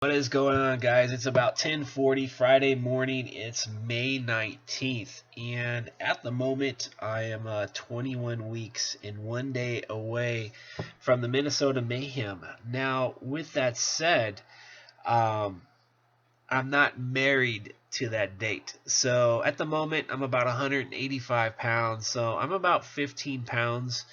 What is going on, guys? It's about 10:40 Friday morning. It's May 19th, and at the moment, I am 21 weeks and 1 day away from the Minnesota Mayhem. Now, with that said, um, I'm not married to that date. So at the moment, I'm about 185 pounds. So I'm about 15 pounds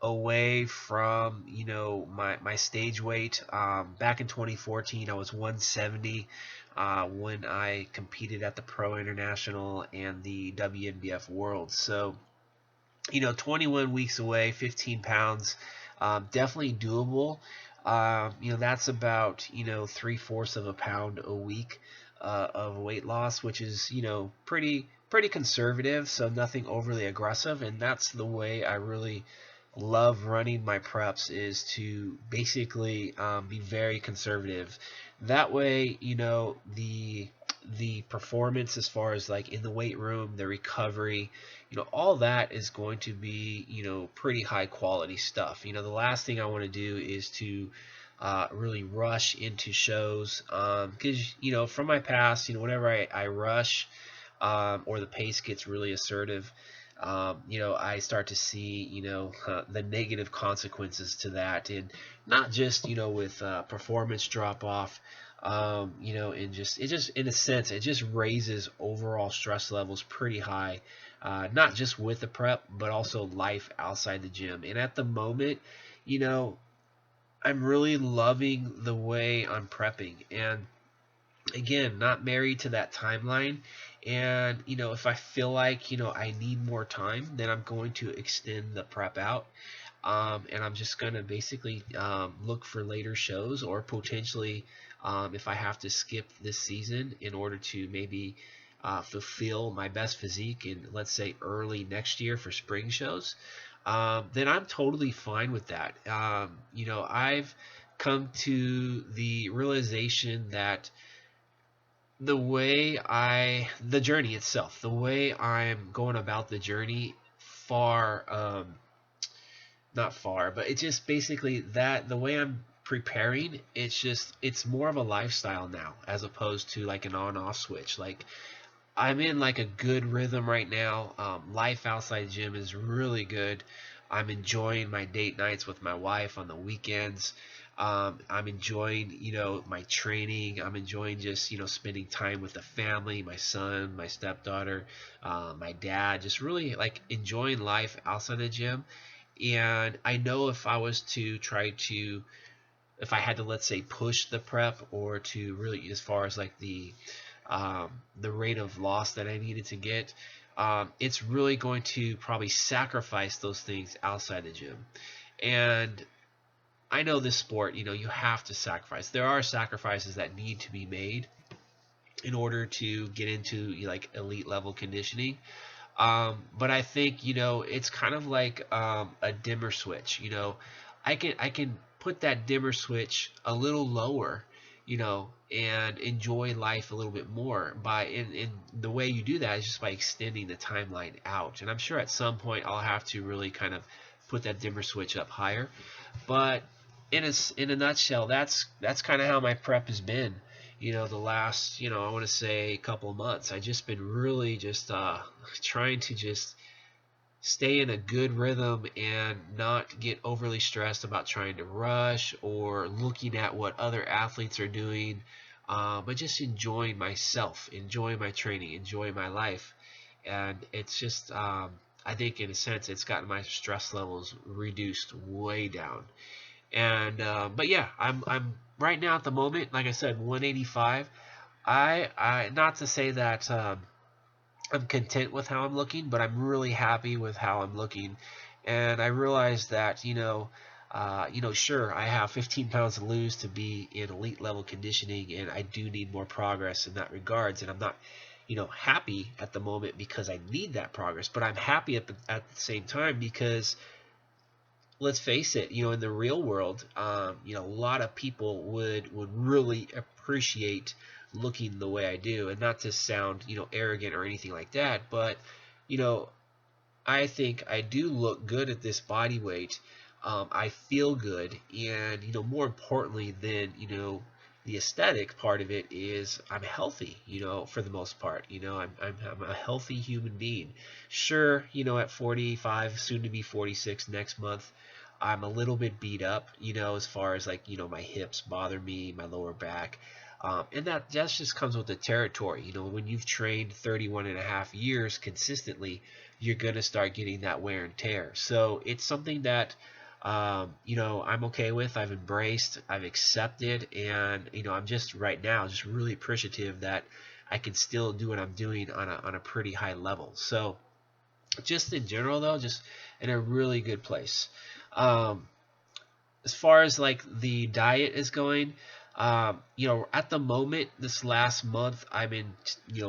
away from my stage weight. Back in 2014, I was 170 when I competed at the Pro International and the WNBF World. So 21 weeks away, 15 pounds, definitely doable. That's about 3/4 of a pound a week of weight loss, which is pretty conservative, so nothing overly aggressive, and that's the way I really love running my preps, is to basically be very conservative. That way, the performance as far as like in the weight room, the recovery, all that is going to be, pretty high quality stuff. The last thing I want to do is to really rush into shows, because, from my past, whenever I rush, or the pace gets really assertive, I start to see, the negative consequences to that, and not just, with performance drop off, and it just in a sense, it just raises overall stress levels pretty high, not just with the prep, but also life outside the gym. And at the moment, you know, I'm really loving the way I'm prepping, and again, not married to that timeline. And if I feel like I need more time, then I'm going to extend the prep out, and I'm just going to basically look for later shows, or potentially, if I have to skip this season in order to maybe fulfill my best physique in, let's say, early next year for spring shows, then I'm totally fine with that. I've come to the realization that the journey itself, the way I'm going about the journey, far, not far, but it's just basically that the way I'm preparing, it's more of a lifestyle now, as opposed to like an on-off switch. Like, I'm in like a good rhythm right now. Life outside gym is really good. I'm enjoying my date nights with my wife on the weekends. I'm enjoying, my training. I'm enjoying just, spending time with the family, my son, my stepdaughter, my dad, just really like enjoying life outside the gym. And I know if I was to try to, if I had to, let's say, push the prep, or to really, as far as like the rate of loss that I needed to get, it's really going to probably sacrifice those things outside the gym. And I know this sport, you have to sacrifice. There are sacrifices that need to be made in order to get into like elite level conditioning. But I think it's kind of like a dimmer switch. I can put that dimmer switch a little lower, and enjoy life a little bit more. In the way you do that is just by extending the timeline out. And I'm sure at some point I'll have to really kind of put that dimmer switch up higher. But in a nutshell, that's kind of how my prep has been. The last, I want to say, couple of months. I just been really just trying to just stay in a good rhythm and not get overly stressed about trying to rush or looking at what other athletes are doing, but just enjoying myself, enjoying my training, enjoying my life. And it's just, I think in a sense, it's gotten my stress levels reduced way down. And but yeah, I'm right now at the moment, like I said, 185. I not to say that I'm content with how I'm looking, but I'm really happy with how I'm looking. And I realize that sure, I have 15 pounds to lose to be in elite level conditioning, and I do need more progress in that regards. And I'm not happy at the moment because I need that progress, but I'm happy at the same time because, let's face it, in the real world, a lot of people would really appreciate looking the way I do, and not to sound, arrogant or anything like that, but you know, I think I do look good at this body weight. I feel good, and more importantly than the aesthetic part of it is I'm healthy, for the most part. I'm a healthy human being. Sure, at 45, soon to be 46 next month, I'm a little bit beat up, as far as like, my hips bother me, my lower back. And that just comes with the territory. When you've trained 31 and a half years consistently, you're going to start getting that wear and tear. So it's something that I'm okay with. I've embraced, I've accepted, and I'm just right now just really appreciative that I can still do what I'm doing on a pretty high level. So just in general though, just in a really good place. Um, as far as like the diet is going, at the moment, this last month, I'm in,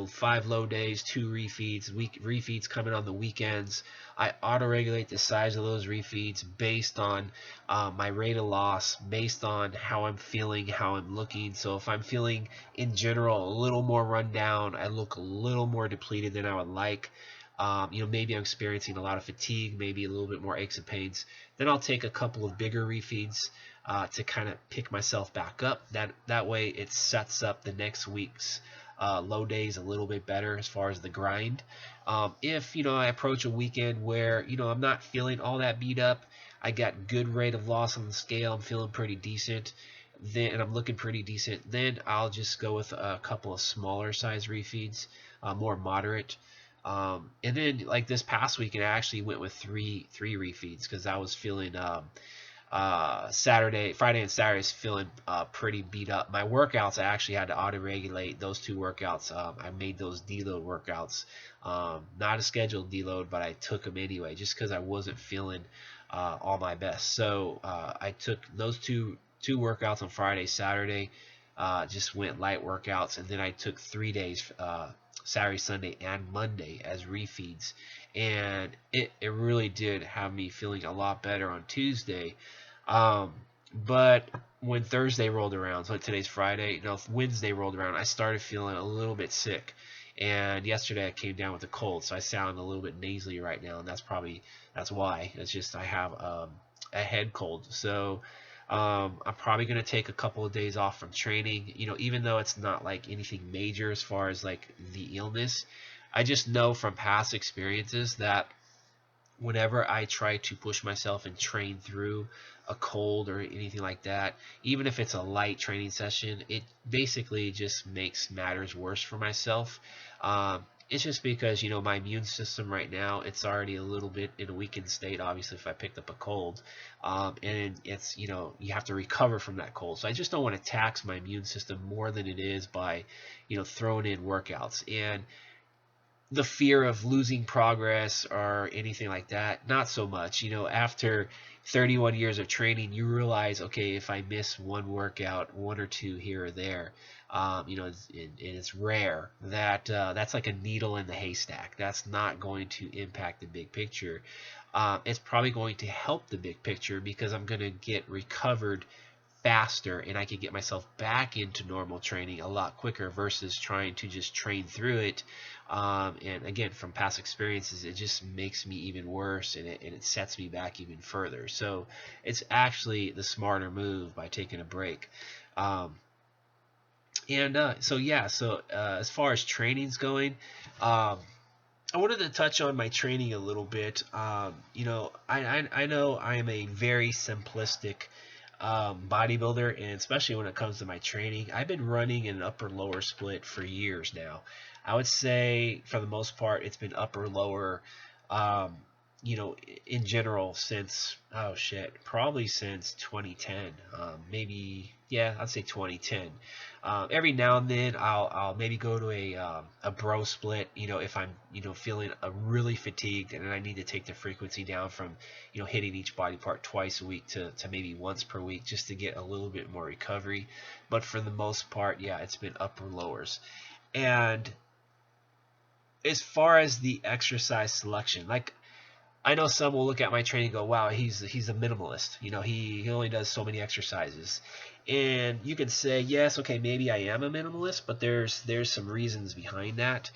5 low days, 2 refeeds, week refeeds coming on the weekends. I auto regulate the size of those refeeds based on my rate of loss, based on how I'm feeling, how I'm looking. So if I'm feeling in general a little more run down, I look a little more depleted than I would like. Maybe I'm experiencing a lot of fatigue, maybe a little bit more aches and pains. Then I'll take a couple of bigger refeeds to kind of pick myself back up. That way it sets up the next week's low days a little bit better as far as the grind. If I approach a weekend where I'm not feeling all that beat up, I got good rate of loss on the scale, I'm feeling pretty decent. Then and I'm looking pretty decent. Then I'll just go with a couple of smaller size refeeds, more moderate. And then like this past weekend, I actually went with three refeeds because I was feeling Friday and Saturday's feeling pretty beat up. My workouts, I actually had to auto regulate those 2 workouts. I made those deload workouts, not a scheduled deload, but I took them anyway just because I wasn't feeling all my best. So I took those two workouts on Friday, Saturday. Just went light workouts, and then I took 3 days, Saturday, Sunday, and Monday as refeeds, and it really did have me feeling a lot better on Tuesday. But when Thursday rolled around, so today's Friday, Wednesday rolled around, I started feeling a little bit sick. And yesterday I came down with a cold, so I sound a little bit nasally right now, and that's why. It's just I have a head cold. So I'm probably going to take a couple of days off from training, even though it's not like anything major as far as like the illness. I just know from past experiences that whenever I try to push myself and train through a cold or anything like that, even if it's a light training session, it basically just makes matters worse for myself. It's just because my immune system right now, it's already a little bit in a weakened state. Obviously, if I picked up a cold, and it's you have to recover from that cold. So I just don't want to tax my immune system more than it is by throwing in workouts. And the fear of losing progress or anything like that, not so much. After 31 years of training, you realize, okay, if I miss one workout, one or two here or there, it's rare. That's like a needle in the haystack. That's not going to impact the big picture. It's probably going to help the big picture because I'm going to get recovered faster and I can get myself back into normal training a lot quicker versus trying to just train through it. And again, from past experiences, it just makes me even worse, and it sets me back even further. So it's actually the smarter move by taking a break. So as far as training's going, I wanted to touch on my training a little bit. I know I am a very simplistic bodybuilder, and especially when it comes to my training, I've been running an upper lower split for years now. I would say for the most part, it's been upper lower, um, in general since, oh shit, probably since 2010. Maybe, yeah, I'd say 2010. Every now and then I'll maybe go to a bro split, if I'm, feeling really fatigued and I need to take the frequency down from, hitting each body part twice a week to maybe once per week just to get a little bit more recovery. But for the most part, yeah, it's been upper lowers. And as far as the exercise selection, like I know some will look at my training and go, "Wow, he's a minimalist. He only does so many exercises." And you can say, "Yes, okay, maybe I am a minimalist, but there's some reasons behind that."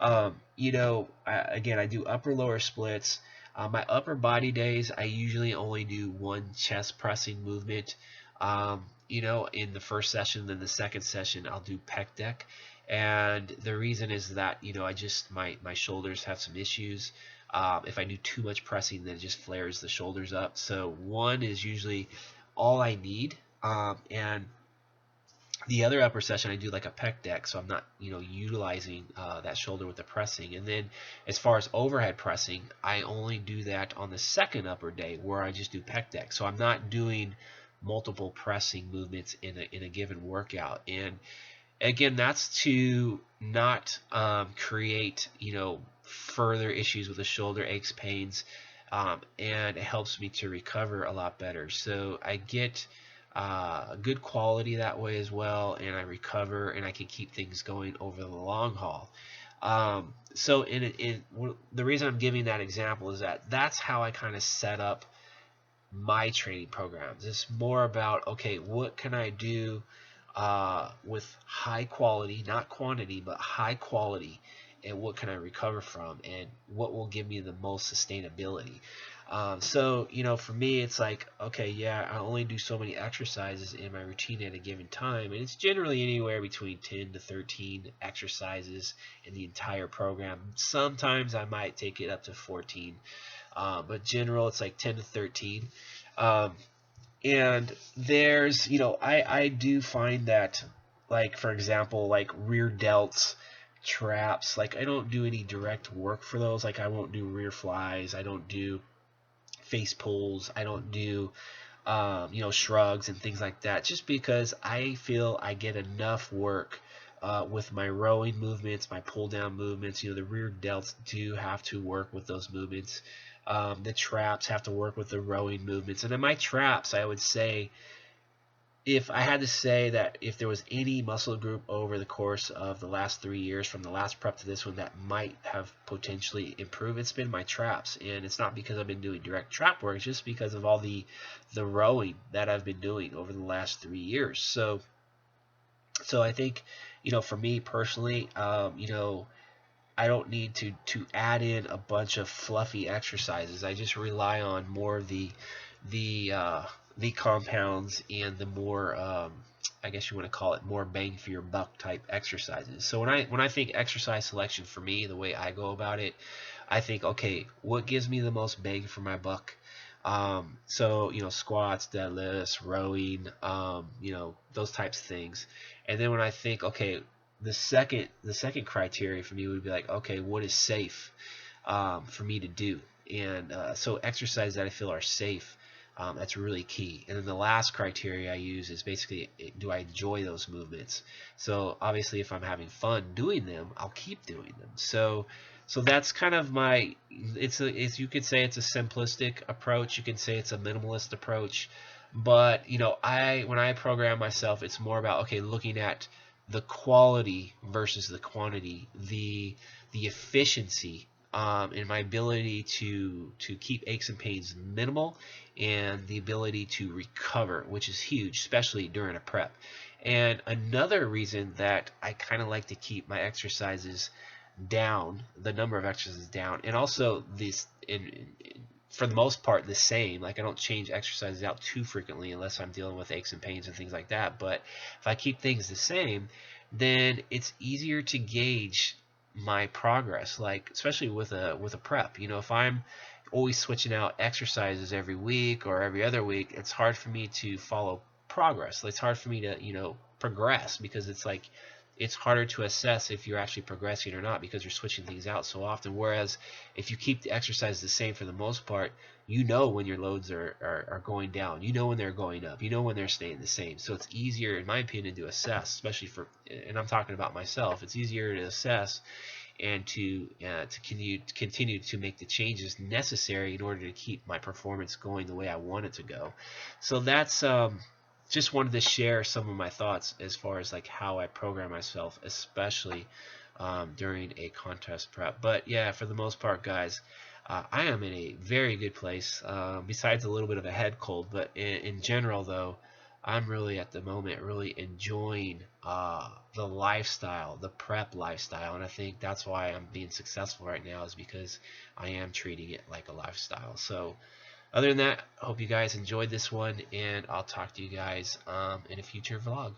Again, I do upper lower splits. My upper body days, I usually only do one chest pressing movement. in the first session. Then the second session I'll do pec deck, and the reason is that I just my shoulders have some issues. If I do too much pressing, then it just flares the shoulders up. So one is usually all I need, and the other upper session I do like a pec deck, so I'm not utilizing that shoulder with the pressing. And then as far as overhead pressing, I only do that on the second upper day where I just do pec deck. So I'm not doing multiple pressing movements in a given workout. And again, that's to not create further issues with the shoulder aches, pains, and it helps me to recover a lot better. So I get good quality that way as well, and I recover, and I can keep things going over the long haul. So the reason I'm giving that example is that that's how I kind of set up my training programs. It's more about, okay, what can I do with high quality, not quantity, but high quality, and what can I recover from, and what will give me the most sustainability. So for me, it's like, okay, yeah, I only do so many exercises in my routine at a given time, and it's generally anywhere between 10 to 13 exercises in the entire program. Sometimes I might take it up to 14, but general, it's like 10 to 13. And there's, I do find that, like, for example, like rear delts, traps, like I don't do any direct work for those. Like I won't do rear flies, I don't do face pulls, I don't do shrugs and things like that, just because I feel I get enough work with my rowing movements, my pull down movements. The rear delts do have to work with those movements. The traps have to work with the rowing movements. And in my traps, I would say, if I had to say that if there was any muscle group over the course of the last 3 years, from the last prep to this one, that might have potentially improved, it's been my traps. And it's not because I've been doing direct trap work, it's just because of all the rowing that I've been doing over the last 3 years. So I think, for me personally, I don't need to add in a bunch of fluffy exercises. I just rely on more of the compounds and the more, I guess you want to call it, more bang for your buck type exercises. So when I think exercise selection, for me, the way I go about it, I think, okay, what gives me the most bang for my buck? So squats, deadlifts, rowing, those types of things. And then when I think, okay, the second criteria for me would be like, okay, what is safe for me to do? And so exercises that I feel are safe, that's really key. And then the last criteria I use is basically, do I enjoy those movements? So obviously, if I'm having fun doing them, I'll keep doing them. So that's kind of my, you could say it's a simplistic approach, you can say it's a minimalist approach, but when I program myself, it's more about, okay, looking at the quality versus the quantity, the efficiency, and my ability to keep aches and pains minimal, and the ability to recover, which is huge, especially during a prep. And another reason that I kind of like to keep my exercises down, the number of exercises down, and also for the most part the same. Like I don't change exercises out too frequently unless I'm dealing with aches and pains and things like that. But if I keep things the same, then it's easier to gauge my progress, like especially with a prep. If I'm always switching out exercises every week or every other week, it's hard for me to follow progress. It's hard for me to progress, because it's like it's harder to assess if you're actually progressing or not, because you're switching things out so often. Whereas if you keep the exercise the same for the most part, when your loads are going down, when they're going up, when they're staying the same. So it's easier, in my opinion, to assess, especially and I'm talking about myself, it's easier to assess and to continue to make the changes necessary in order to keep my performance going the way I want it to go. So that's just wanted to share some of my thoughts as far as like how I program myself, especially during a contest prep. But yeah, for the most part, guys, I am in a very good place, besides a little bit of a head cold. But in general, though, I'm really at the moment really enjoying the lifestyle, the prep lifestyle. And I think that's why I'm being successful right now, is because I am treating it like a lifestyle. So Other than that, I hope you guys enjoyed this one, and I'll talk to you guys in a future vlog.